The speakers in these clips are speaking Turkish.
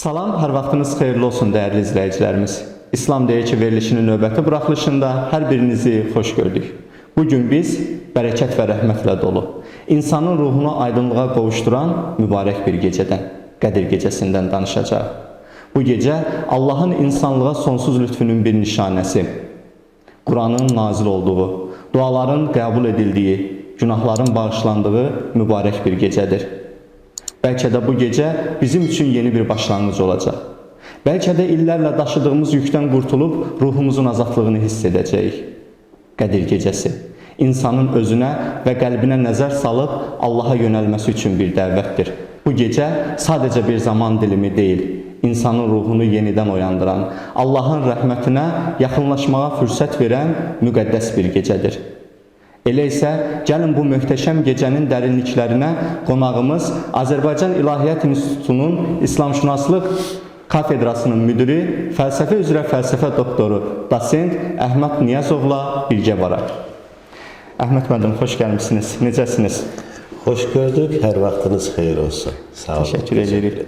Salam, hər vaxtınız xeyirli olsun dəyərli izləyicilərimiz. İslam Deyir verilişinin növbəti buraxılışında hər birinizi xoş gördük. Bugün biz bərəkət və rəhmətlə dolu, insanın ruhunu aydınlığa qovuşduran mübarək bir gecədən, Qədir gecəsindən danışacaq. Bu gecə Allahın insanlığa sonsuz lütfünün bir nişanəsi, Quranın nazil olduğu, duaların qəbul edildiyi, günahların bağışlandığı mübarək bir gecədir. Bəlkə də bu gecə bizim üçün yeni bir başlanğıc olacaq. Bəlkə də illərlə daşıdığımız yükdən qurtulub ruhumuzun azadlığını hiss edəcəyik. Qədir gecəsi insanın özünə və qəlbinə nəzər salıb Allaha yönəlməsi üçün bir dəvətdir. Bu gecə sadəcə bir zaman dilimi deyil, insanın ruhunu yenidən oyandıran, Allahın rəhmətinə yaxınlaşmağa fürsət verən müqəddəs bir gecədir. Elə isə gəlin bu möhtəşəm gecənin dərinliklərinə qonağımız Azərbaycan İlahiyyat İnstitutunun İslamşünaslıq kafedrasının müdiri, fəlsəfə üzrə fəlsəfə doktoru, dosent Əhməd Niyazovla birgə varaq. Əhməd müəllim, xoş gəlmişsiniz. Necəsiniz? Xoş gördük. Hər vaxtınız xeyir olsun. Sağ olun. Təşəkkür edirik.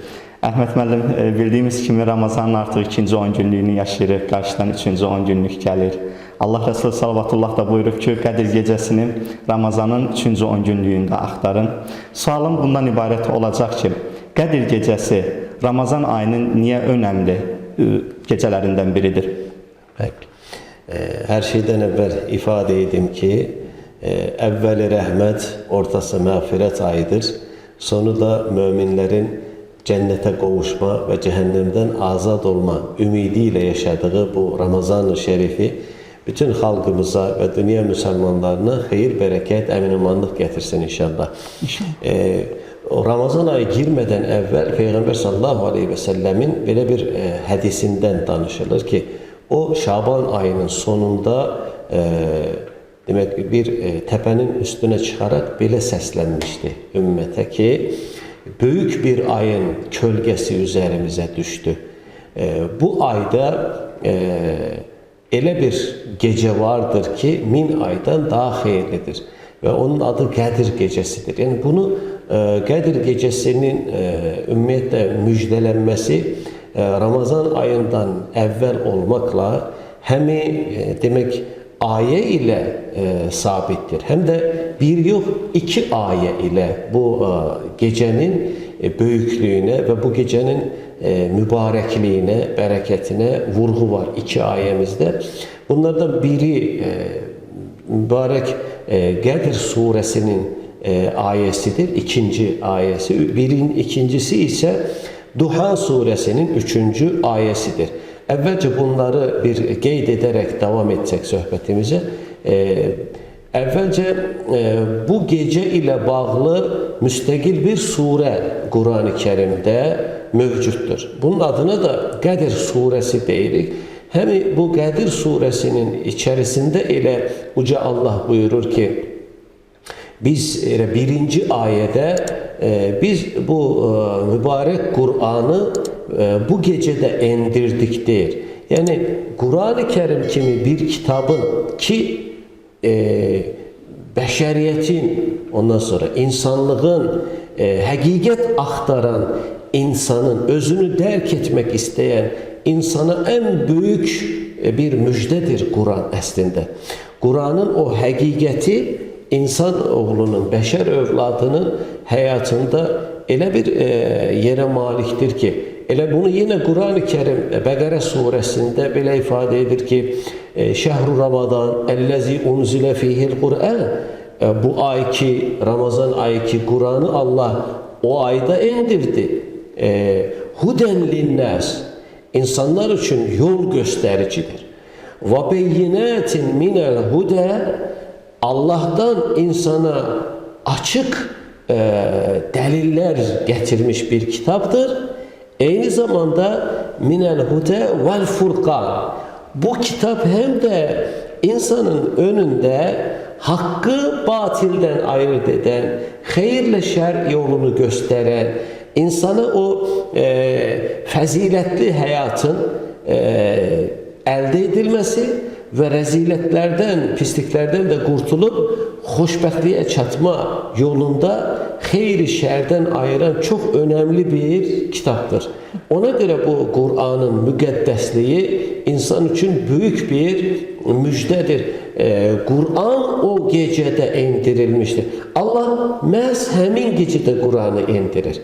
Əhməd müəllim, bildiyimiz kimi Ramazanın artıq ikinci 10 günlüyünü yaşayırıq. Qarşıdan üçüncü 10 günlük gəlir. Allah Resulü Sallallahu da buyurub ki, Qədir gecəsini Ramazanın üçüncü 10 günlüyündə axtarın. Sualım bundan ibarət olacaq ki, Qədir gecəsi Ramazan ayının niyə önəmli gecələrindən biridir? Peki. Hər şeydən əvvəl ifadə edim ki, əvvəli rəhmət, ortası məğfirət ayıdır. Sonu da möminlərin cənnətə qovuşma və cəhənnəmdən azad olma ümidi ilə yaşadığı bu Ramazan-ı Şərifi bütün xalqımıza və dünya müsəlmanlarına xeyir, bərəkət, əmin-amanlıq gətirsin inşallah. Ramazan ayı girmədən əvvəl Peyğəmbər sallallahu aleyhi və səlləmin belə bir hədisindən danışılır ki, o Şaban ayının sonunda demək bir təpənin üstünə çıxaraq belə səslənmişdi ümmətə ki, böyük bir ayın kölgəsi üzərimizə düşdü. Bu ayda elə bir gecə vardır ki, 1000 aydan daha xeyirlidir və onun adı Qədir gecəsidir. Yəni bunu Qədir gecəsinin ümumiyyətlə müjdələnməsi Ramazan ayından əvvəl olmaqla həmi demək ayə ilə sabitdir. Həm də bir yox, iki ayə ilə bu gecənin böyüklüyünə və bu gecənin mübarəkliyinə, bərəkətinə vurğu var iki ayəmizdə. Bunlardan biri mübarək Qədir surəsinin ayəsidir, ikinci ayəsi. İkincisi isə Duha surəsinin üçüncü ayəsidir. Əvvəlcə bunları bir qeyd edərək davam etsək söhbətimizə. Əvvəlcə bu gecə ilə bağlı müstəqil bir surə Qurani Kərimdə mövcuddur. Bunun adına da Qədir surəsi deyirik. Həm bu Qədir surəsinin içərisində elə Uca Allah buyurur ki, biz birinci ayədə biz bu mübarək Qur'anı bu gecədə endirdik deyir. Yəni Qurani Kərim kimi bir kitabın ki bəşəriyyətin, ondan sonra insanlığın həqiqət axtaran insanın, özünü dərk etmək istəyən insana ən böyük bir müjdədir Quran əslində. Quranın o həqiqəti insan oğlunun, bəşər övladının həyatında elə bir yerə malikdir ki, elə bunu yenə Qurani Kərim Bəqərə surəsində belə ifadə edir ki, Şəhru Ramadan, əlləzi unzilə fihil Qur'an, bu ay ki, Ramazan ayı ki, Quranı Allah o ayda endirdi. Huden linnəs, insanlar üçün yol göstəricidir. Və beyyinətin minəl hudə, Allah'tan insana açık deliller getirmiş bir kitaptır. Aynı zamanda minel hude vel furkan. Bu kitap hem de insanın önünde hakkı batilden ayırt eden, hayırla şer yolunu gösteren, insana o faziletli hayatın elde edilmesi ve reziletlerden, pisliklerden de kurtulup hoşbəxtliyə çatma yolunda hayri şerden ayıran çok önemli bir kitaptır. Ona göre bu Kur'an'ın müqəddəsliyi insan için büyük bir müjdedir. Kur'an o gecede indirilmiştir. Allah məhz həmin gecede Kur'an'ı indirir.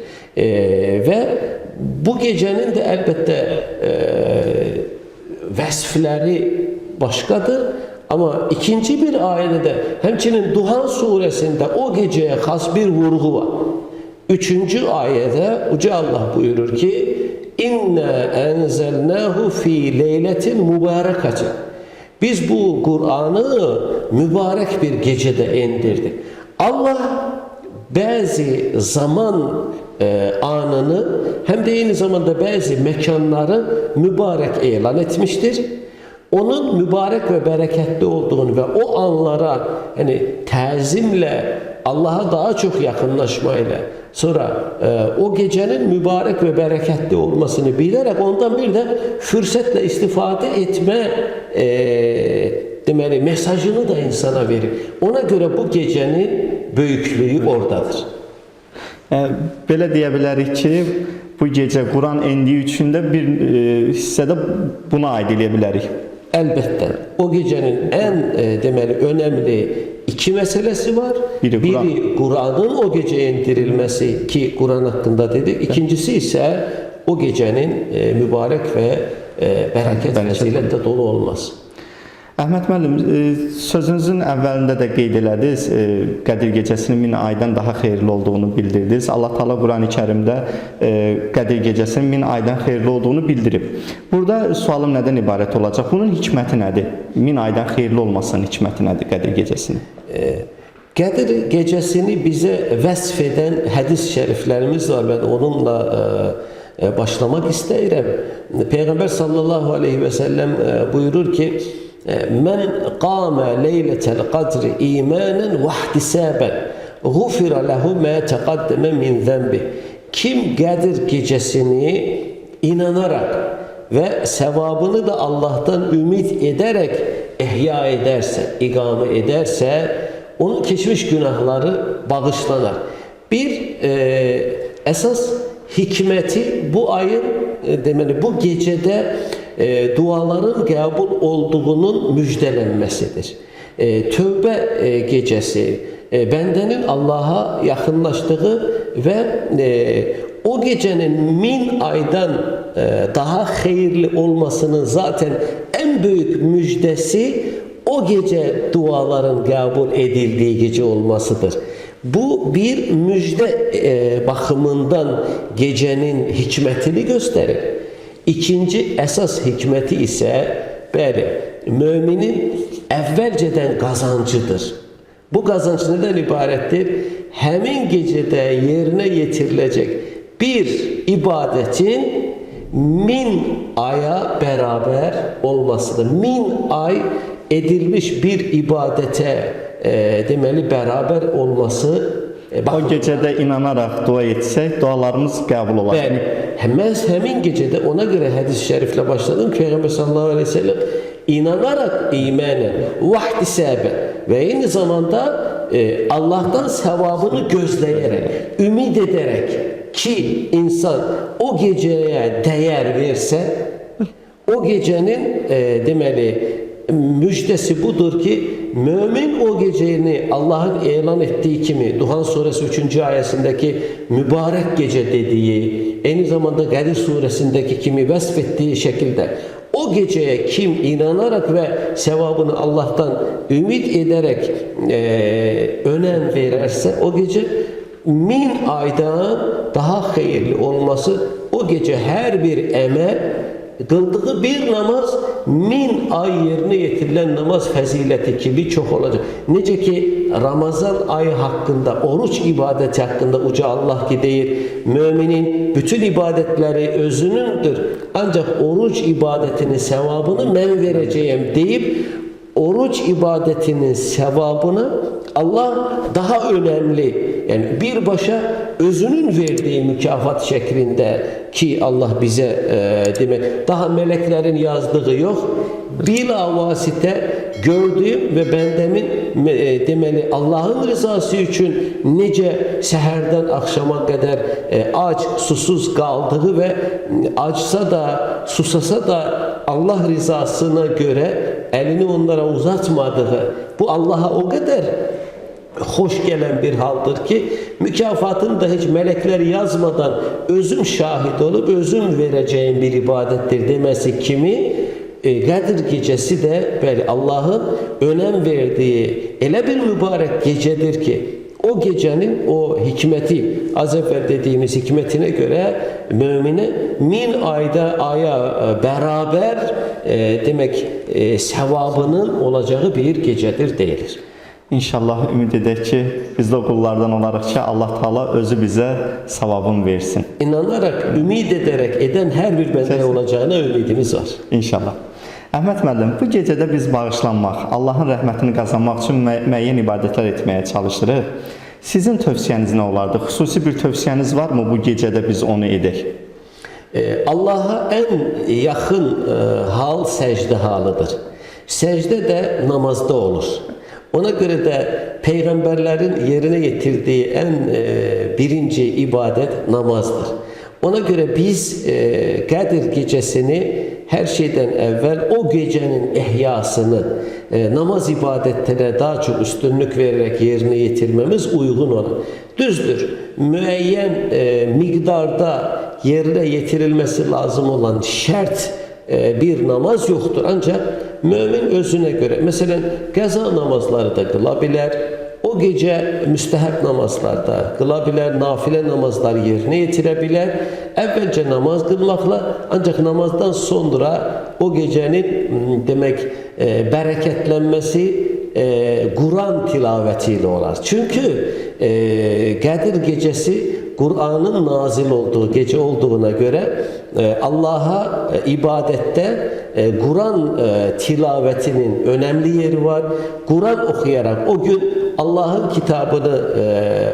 Ve bu gecenin de elbette vəsfləri başkadır. Ama ikinci bir ayette de hemçinin Duhan suresinde o geceye has bir vurgu var. Üçüncü ayette Uca Allah buyurur ki İnna enzelnahu fi leyletin mübarekatin. Biz bu Kur'an'ı mübarek bir gecede indirdik. Allah bazı zaman anını hem de aynı zamanda bazı mekanları mübarek ilan etmiştir. Onun mübarek ve bereketli olduğunu ve o anlara hani tazimle Allah'a daha çok yakınlaşmayla sonra o gecenin mübarek ve bereketli olmasını bilerek ondan bir de fırsetle istifade etme demeli mesajını da insana verir. Ona göre bu gecenin büyüklüğü oradadır. Belə deyə bilərik ki, bu gecə Quran endiyi üçün də bir hissədə buna aid edə bilərik. Elbette. O gecenin en demeli önemli iki meselesi var. Biri Kur'an'ın o gece indirilmesi ki Kur'an hakkında dedik. İkincisi ise o gecenin mübarek ve bereket faziletle dolu olması. Əhməd müəllim, sözünüzün əvvəlində də qeyd elədiniz, Qədir gecəsinin 1000 aydan daha xeyirli olduğunu bildirdiniz. Allah Teala Quran-ı Kərimdə Qədir gecəsinin 1000 aydan xeyirli olduğunu bildirib. Burada sualım nədən ibarət olacaq? Bunun hikməti nədir? 1000 aydan xeyirli olmasının hikməti nədir Qədir gecəsinin? Qədir gecesini bize vəsf eden hadis-i şeriflerimiz var. Ben onunla başlamak isterim. Peygamber sallallahu aleyhi ve sellem buyurur ki Men qâme leyletel qadri imanen ve ihtisaben gufira lehu ma taqaddeme min zenbi. Kim Qədir gecesini inanarak ve sevabını da Allah'tan ümit ederek ihya ederse, ikame ederse onun geçmiş günahları bağışlanır. Bir esas hikmeti bu ayın demeli bu gecede duaların kabul olduğunun müjdelenmesidir. Tövbe gecesi bendenin Allah'a yakınlaştığı ve o gecenin 1000 aydan daha hayırlı olmasının zaten en büyük müjdesi o gece duaların kabul edildiği gece olmasıdır. Bu bir müjde bakımından gecenin hikmetini gösterir. İkinci esas hikmeti ise böyle müminin evvelceden kazancıdır. Bu kazanç neden ibarettir? Hemen gecede yerine getirilecek bir ibadetin 1000 aya beraber olmasıdır. 1000 ay edilmiş bir ibadete demeli beraber olması. O gecede inanarak dua etsek dualarımız kabul olur. Hemen gecede ona göre hadis-i şerifle başladım. Peygamber sallallahu aleyhi ve sellem inanarak imanen vahdisabe ve aynı zamanda Allah'tan sevabını gözleyerek, ümit ederek ki insan o geceye değer verse o gecenin demeli müjdesi budur ki mümin o geceni Allah'ın ilan ettiği kimi Duhan suresi 3. ayetindeki mübarek gece dediği aynı zamanda Qədir suresindeki kimi vesfettiği şekilde o geceye kim inanarak ve sevabını Allah'tan ümit ederek önem verirse o gece 1000 aydan daha hayırlı olması o gece her bir emel kıldığı bir namaz 1000 ay yerine getirilen namaz fezileti gibi çok olacak. Nece ki Ramazan ayı hakkında, oruç ibadeti hakkında Uca Allah ki deyir, müminin bütün ibadetleri özünündür. Ancak oruç ibadetinin sevabını ben vereceğim deyip oruç ibadetinin sevabını Allah daha önemli yani bir başa özünün verdiği mükafat şeklinde ki Allah bize demek daha meleklerin yazdığı yok. Bila vasite gördüğüm ve bendemin deməli Allahın rızası üçün necə səhərdən axşama qədər ac, susuz qaldığı və acsa da, susasa da Allah rızasına görə əlini onlara uzatmadığı, bu Allah'a o qədər hoş gelen bir haldır ki mükafatını da hiç melekler yazmadan özüm şahit olup özüm vereceğim bir ibadettir demesi kimi Qədir gecesi de böyle Allah'ın önem verdiği elə bir mübarek gecedir ki o gecenin o hikmeti az evvel dediğimiz hikmetine göre mümine 1000 aya beraber demek sevabının olacağı bir gecedir deyilir. İnşallah ümid edək ki, biz də o qullardan olarıq ki, Allah Taala özü bizə savabını versin. İnanarak, ümid ederek eden her bir bende olacağına ümidimiz var. İnşallah. Əhməd müəllim, bu gecədə biz bağışlanmaq, Allahın rəhmətini qazanmaq üçün müəyyən ibadətlər etməyə çalışırıq. Sizin tövsiyəniz nə olardı? Xüsusi bir tövsiyəniz varmı bu gecədə biz onu edək? Allah'a en yakın hal secde halıdır. Secde de namazda olur. Ona göre de peygamberlerin yerine getirdiği en birinci ibadet namazdır. Ona göre biz Kadir gecesini her şeyden evvel o gecenin ihyasını namaz ibadetlerine daha çok üstünlük vererek yerine getirmemiz uygun olan. Düzdür, müeyyen miktarda yerine getirilmesi lazım olan şart bir namaz yoktur. Ancak mümin özüne göre mesela qəza namazları da kıla bilər, o gece müstehap namazlarda kıla bilər, nafile namazlar yerine getirə bilər. Evvelce namaz kılmakla ancak namazdan sonra o gecenin demek bereketlenmesi Kur'an tilavetiyle olar. Çünkü Kadir gecesi Kur'an'ın nazil olduğu gece olduğuna göre Allah'a ibadette Kur'an tilavetinin önemli yeri var. Kur'an okuyarak o gün Allah'ın kitabını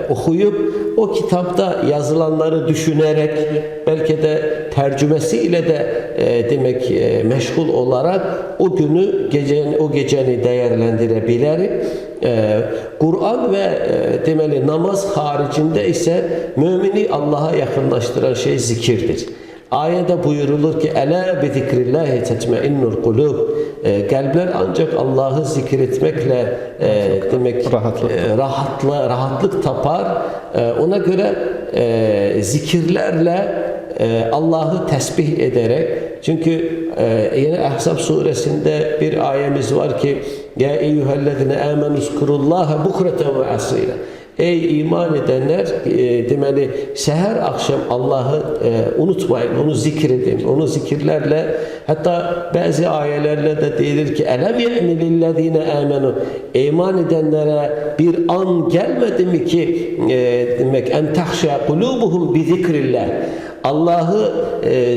okuyup o kitapta yazılanları düşünerek belki de tercümesiyle de demek meşgul olarak o günü o geceni değerlendirebilir. Kur'an ve demeli namaz haricinde ise mümini Allah'a yakınlaştıran şey zikirdir. Ayette buyurulur ki Ela bi zikrillahi tetmainnul kulub. Kalpler ancak Allah'ı zikretmekle demek rahatlık tapar. Ona göre zikirlerle Allah'ı tesbih ederek, çünkü yine Ahzab suresinde bir ayemiz var ki Ya eyyühellezine amenu zkurullaha bukreten ve asila. Ey iman edenler, demeli seher akşam Allah'ı unutmayın, onu zikredin, onu zikirlerle, hatta bazı ayelerle de deyilir ki elem ye'ni lillezine amenu, iman edenlere bir an gelmedi mi ki demek en tahşa kulubuhum bi zikrillah, Allah'ı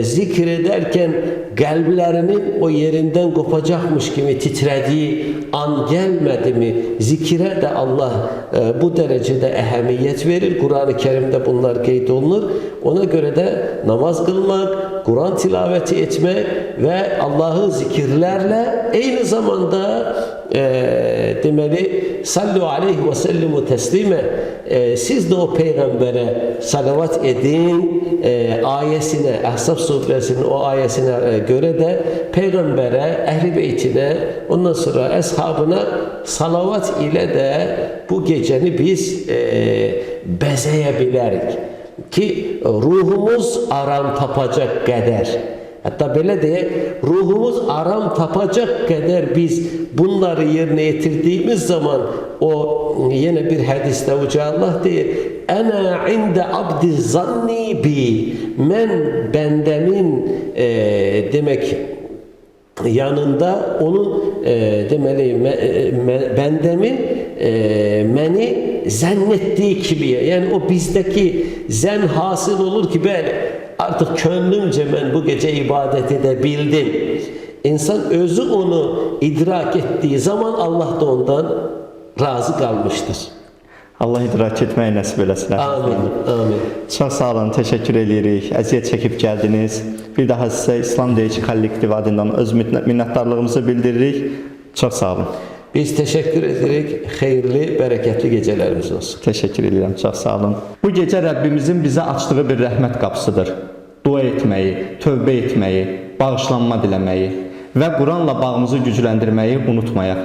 zikrederken kalplerinin o yerinden kopacakmış gibi titrediği an gelmedi mi? Zikire de Allah bu derecede ehemmiyet verir. Kur'an-ı Kerim'de bunlar kaydolunur. Ona göre de namaz kılmak, Kur'an tilaveti etmek ve Allah'ı zikirlerle aynı zamanda demeli sallu aleyhi ve sellimu teslime, siz de o peygambere salavat edin ayesine, Ahzab suresinin o ayesine göre de peygambere, ehli beytine, ondan sonra eshabına salavat ile de bu geceni biz bezeyebilirik ki ruhumuz aram tapacak kadar. Hatta böyle diye ruhumuz aram tapacak kadar biz bunları yerine getirdiğimiz zaman o yine bir hadiste Yüce Allah diyor Ana inde abdi zanni bi, men bendemin demek yanında onun demeli bendemin beni zannettiği gibi, yani o bizdeki zen hasıl olur ki ben artık gönlümce ben bu gece ibadet edebildim. İnsan özü onu idrak ettiği zaman Allah da ondan razı kalmıştır. Allah idrak etməyi nəsib eləsin. Amin. Amin. Çox sağ olun, təşəkkür edirik. Əziyyət çəkib gəldiniz. Bir daha sizə İslam Deyici kollektiv adından öz minnətdarlığımızı bildiririk. Çox sağ olun. Biz təşəkkür edirik. Xeyirli, bərəkətli gecələrimiz olsun. Teşekkür ederim. Çok sağ olun. Bu gece Rabbimizin bize açtığı bir rahmet kapısıdır. Dua etmeyi, tövbe etmeyi, bağışlanma dilemeyi ve Kur'an'la bağımızı gücləndirmeyi unutmayaq.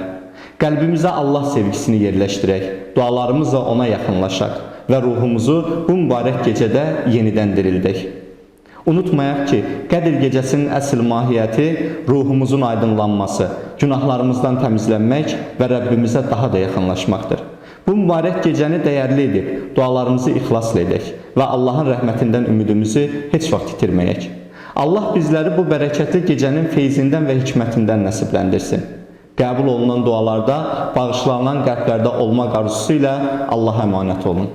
Qəlbimizə Allah sevgisini yerləşdirək, dualarımızla ona yaxınlaşaq və ruhumuzu bu mübarək gecədə yenidən dirildək. Unutmayaq ki, Qədir gecəsinin əsl mahiyyəti ruhumuzun aydınlanması, günahlarımızdan təmizlənmək və Rəbbimizə daha da yaxınlaşmaqdır. Bu mübarək gecəni dəyərli edib, dualarımızı ixlasla edək və Allahın rəhmətindən ümidimizi heç vaxt itirməyək. Allah bizləri bu bərəkətli gecənin feyzindən və hikmətindən nəsibləndirsin. Qəbul olunan dualarda, bağışlanan qəlblərdə olmaq arzusu ilə Allaha əmanət olun.